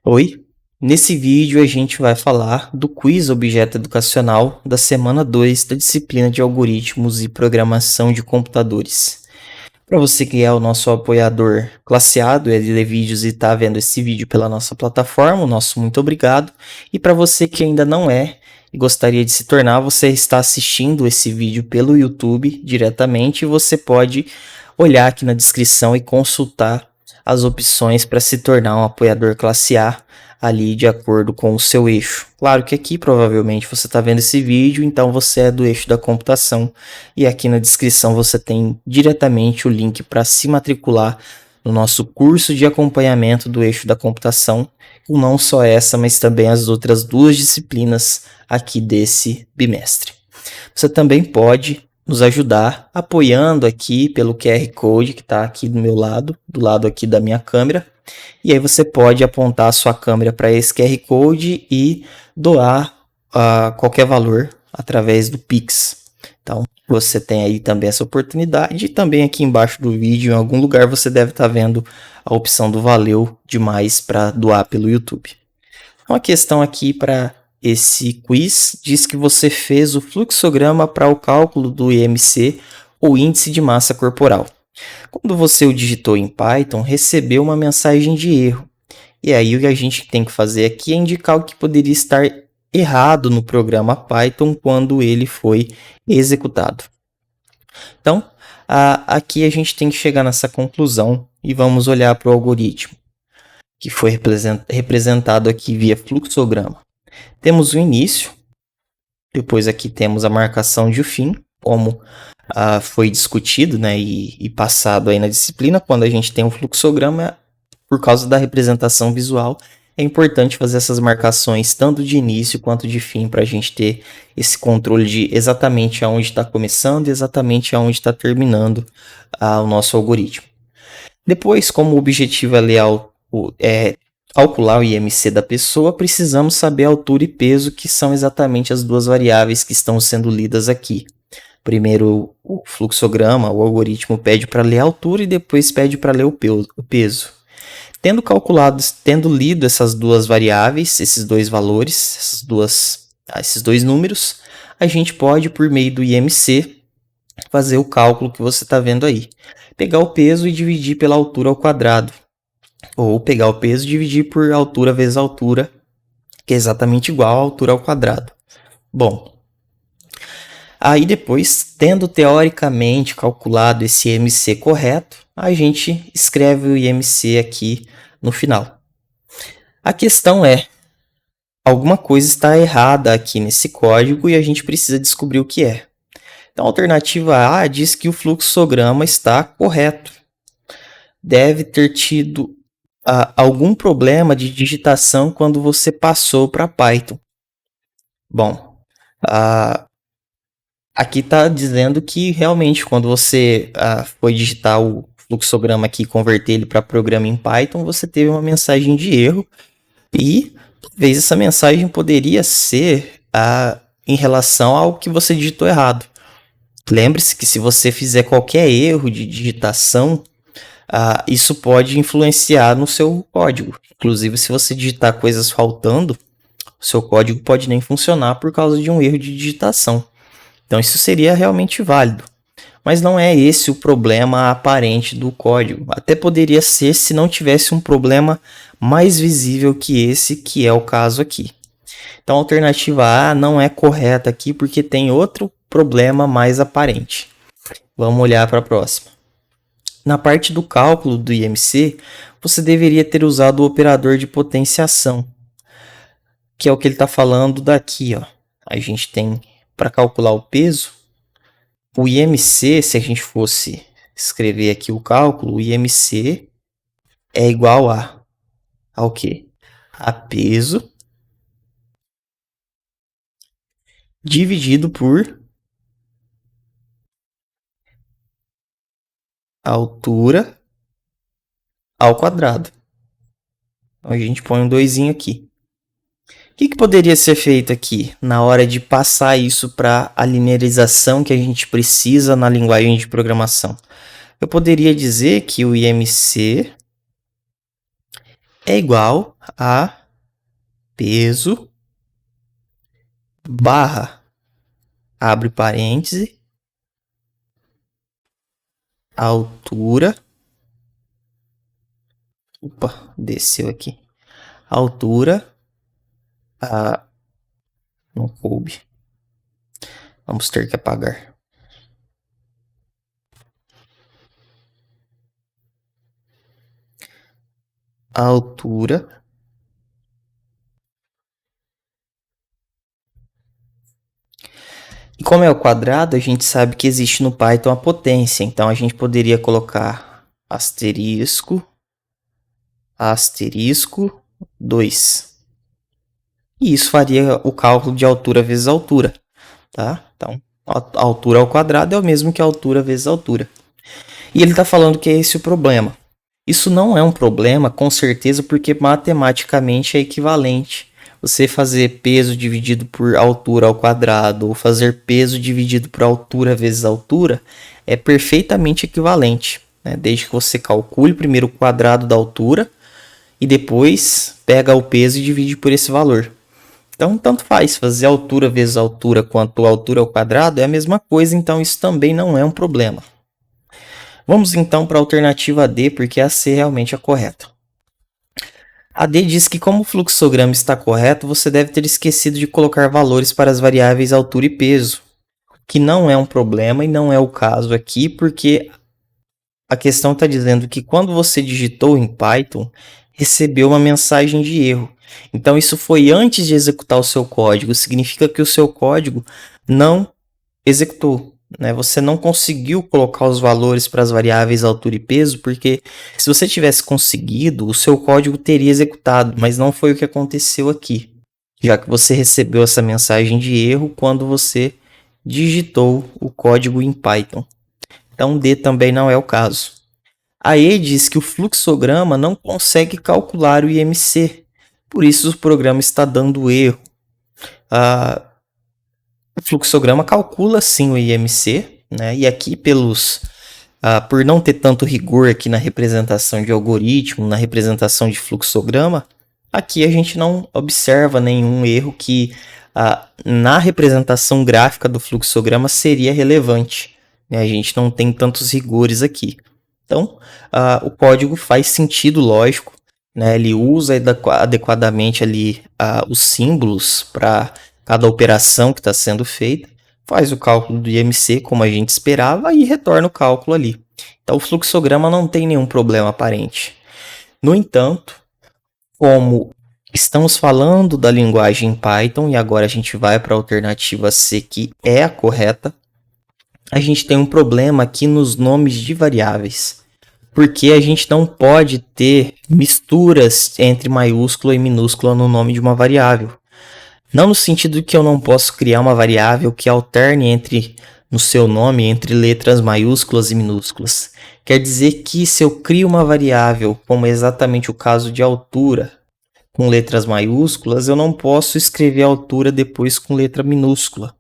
Oi, nesse vídeo a gente vai falar do quiz objeto educacional da semana 2 da disciplina de algoritmos e programação de computadores. Para você que é o nosso apoiador classeado, lê vídeos e está vendo esse vídeo pela nossa plataforma, o nosso muito obrigado. E para você que ainda não é e gostaria de se tornar, você está assistindo esse vídeo pelo YouTube diretamente e você pode olhar aqui na descrição e consultar as opções para se tornar um apoiador classe A ali de acordo com o seu eixo. Claro que aqui provavelmente você está vendo esse vídeo, então você é do eixo da computação e aqui na descrição você tem diretamente o link para se matricular no nosso curso de acompanhamento do eixo da computação, com não só essa, mas também as outras duas disciplinas aqui desse bimestre. Você também pode nos ajudar apoiando aqui pelo QR Code que está aqui do meu lado, do lado aqui da minha câmera. E aí você pode apontar a sua câmera para esse QR Code e doar qualquer valor através do Pix. Então, você tem aí também essa oportunidade. E também aqui embaixo do vídeo, em algum lugar, você deve estar vendo a opção do valeu demais para doar pelo YouTube. Uma questão aqui para esse quiz diz que você fez o fluxograma para o cálculo do IMC, ou índice de massa corporal. Quando você o digitou em Python, recebeu uma mensagem de erro. E aí o que a gente tem que fazer aqui é indicar o que poderia estar errado no programa Python quando ele foi executado. Então, aqui a gente tem que chegar nessa conclusão e vamos olhar para o algoritmo, que foi representado aqui via fluxograma. Temos o início, depois aqui temos a marcação de fim, como foi discutido, né, e passado aí na disciplina. Quando a gente tem um fluxograma, por causa da representação visual, é importante fazer essas marcações tanto de início quanto de fim para a gente ter esse controle de exatamente aonde está começando e exatamente aonde está terminando o nosso algoritmo. Depois, como o objetivo é calcular o IMC da pessoa, precisamos saber a altura e peso, que são exatamente as duas variáveis que estão sendo lidas aqui. Primeiro, o fluxograma, o algoritmo pede para ler a altura e depois pede para ler o peso. Tendo lido essas duas variáveis, esses dois valores, esses dois números, a gente pode, por meio do IMC, fazer o cálculo que você está vendo aí. Pegar o peso e dividir pela altura ao quadrado. Ou pegar o peso e dividir por altura vezes altura, que é exatamente igual à altura ao quadrado. Bom, aí depois, tendo teoricamente calculado esse IMC correto, a gente escreve o IMC aqui no final. A questão é, alguma coisa está errada aqui nesse código e a gente precisa descobrir o que é. Então, a alternativa A diz que o fluxograma está correto. Deve ter tido algum problema de digitação quando você passou para Python. Bom, aqui está dizendo que realmente quando você foi digitar o fluxograma aqui e converter ele para programa em Python, você teve uma mensagem de erro e talvez essa mensagem poderia ser em relação ao que você digitou errado. Lembre-se que se você fizer qualquer erro de digitação, isso pode influenciar no seu código. Inclusive, se você digitar coisas faltando, o seu código pode nem funcionar por causa de um erro de digitação. Então, isso seria realmente válido. Mas não é esse o problema aparente do código. Até poderia ser se não tivesse um problema mais visível que esse, que é o caso aqui. Então, a alternativa A não é correta aqui porque tem outro problema mais aparente. Vamos olhar para a próxima. Na parte do cálculo do IMC, você deveria ter usado o operador de potenciação, que é o que ele está falando daqui. Ó. A gente tem, para calcular o peso, o IMC, se a gente fosse escrever aqui o cálculo, o IMC é igual ao quê? A peso dividido por altura ao quadrado. Então, a gente põe um 2 aqui. O que poderia ser feito aqui na hora de passar isso para a linearização que a gente precisa na linguagem de programação? Eu poderia dizer que o IMC é igual a peso barra, abre parêntese, altura. Opa, desceu aqui. Altura. Não coube. Vamos ter que apagar. A altura. E como é o quadrado, a gente sabe que existe no Python a potência. Então a gente poderia colocar asterisco, asterisco 2. E isso faria o cálculo de altura vezes altura, tá? Então, a altura ao quadrado é o mesmo que a altura vezes a altura. E ele está falando que é esse o problema. Isso não é um problema, com certeza, porque matematicamente é equivalente. Você fazer peso dividido por altura ao quadrado ou fazer peso dividido por altura vezes altura é perfeitamente equivalente, né? Desde que você calcule primeiro o quadrado da altura e depois pega o peso e divide por esse valor. Então, tanto faz, fazer altura vezes altura quanto altura ao quadrado é a mesma coisa, então isso também não é um problema. Vamos então para a alternativa D, porque a C realmente é correta. A D diz que como o fluxograma está correto, você deve ter esquecido de colocar valores para as variáveis altura e peso, que não é um problema e não é o caso aqui, porque a questão está dizendo que quando você digitou em Python, recebeu uma mensagem de erro. Então isso foi antes de executar o seu código, significa que o seu código não executou, né? Você não conseguiu colocar os valores para as variáveis altura e peso, porque se você tivesse conseguido, o seu código teria executado, mas não foi o que aconteceu aqui, já que você recebeu essa mensagem de erro quando você digitou o código em Python. Então D também não é o caso. A E diz que o fluxograma não consegue calcular o IMC, por isso o programa está dando erro. O fluxograma calcula sim o IMC, né? E aqui por não ter tanto rigor aqui na representação de algoritmo, na representação de fluxograma, aqui a gente não observa nenhum erro que na representação gráfica do fluxograma seria relevante, né? A gente não tem tantos rigores aqui. Então, o código faz sentido lógico, né? Ele usa adequadamente ali os símbolos para cada operação que está sendo feita, faz o cálculo do IMC como a gente esperava e retorna o cálculo ali. Então o fluxograma não tem nenhum problema aparente. No entanto, como estamos falando da linguagem Python e agora a gente vai para a alternativa C, que é a correta, a gente tem um problema aqui nos nomes de variáveis, porque a gente não pode ter misturas entre maiúscula e minúscula no nome de uma variável. Não no sentido que eu não posso criar uma variável que alterne no seu nome entre letras maiúsculas e minúsculas. Quer dizer que se eu crio uma variável, como é exatamente o caso de altura, com letras maiúsculas, eu não posso escrever altura depois com letra minúscula.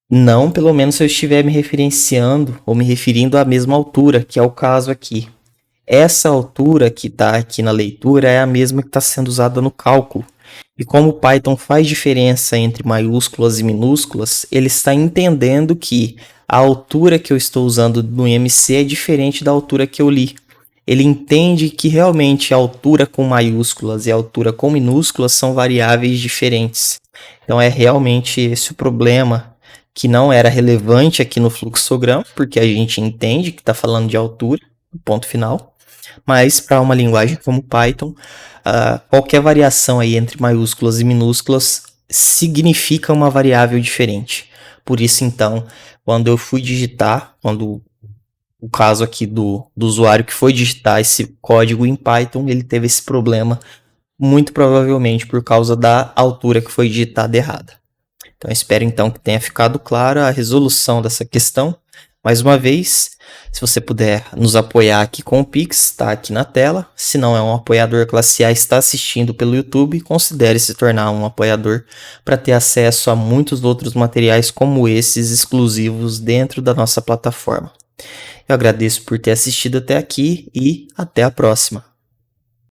Não, pelo menos se eu estiver me referenciando ou me referindo à mesma altura, que é o caso aqui. Essa altura que está aqui na leitura é a mesma que está sendo usada no cálculo. E como o Python faz diferença entre maiúsculas e minúsculas, ele está entendendo que a altura que eu estou usando no IMC é diferente da altura que eu li. Ele entende que realmente a altura com maiúsculas e a altura com minúsculas são variáveis diferentes. Então é realmente esse o problema, que não era relevante aqui no fluxograma, porque a gente entende que está falando de altura, ponto final. Mas para uma linguagem como Python, qualquer variação aí entre maiúsculas e minúsculas significa uma variável diferente. Por isso, então, quando eu fui digitar, quando o caso aqui do usuário que foi digitar esse código em Python, ele teve esse problema, muito provavelmente por causa da altura que foi digitada errada. Então, espero então que tenha ficado clara a resolução dessa questão. Mais uma vez, se você puder nos apoiar aqui com o Pix, está aqui na tela. Se não é um apoiador classe A e está assistindo pelo YouTube, considere se tornar um apoiador para ter acesso a muitos outros materiais como esses exclusivos dentro da nossa plataforma. Eu agradeço por ter assistido até aqui e até a próxima.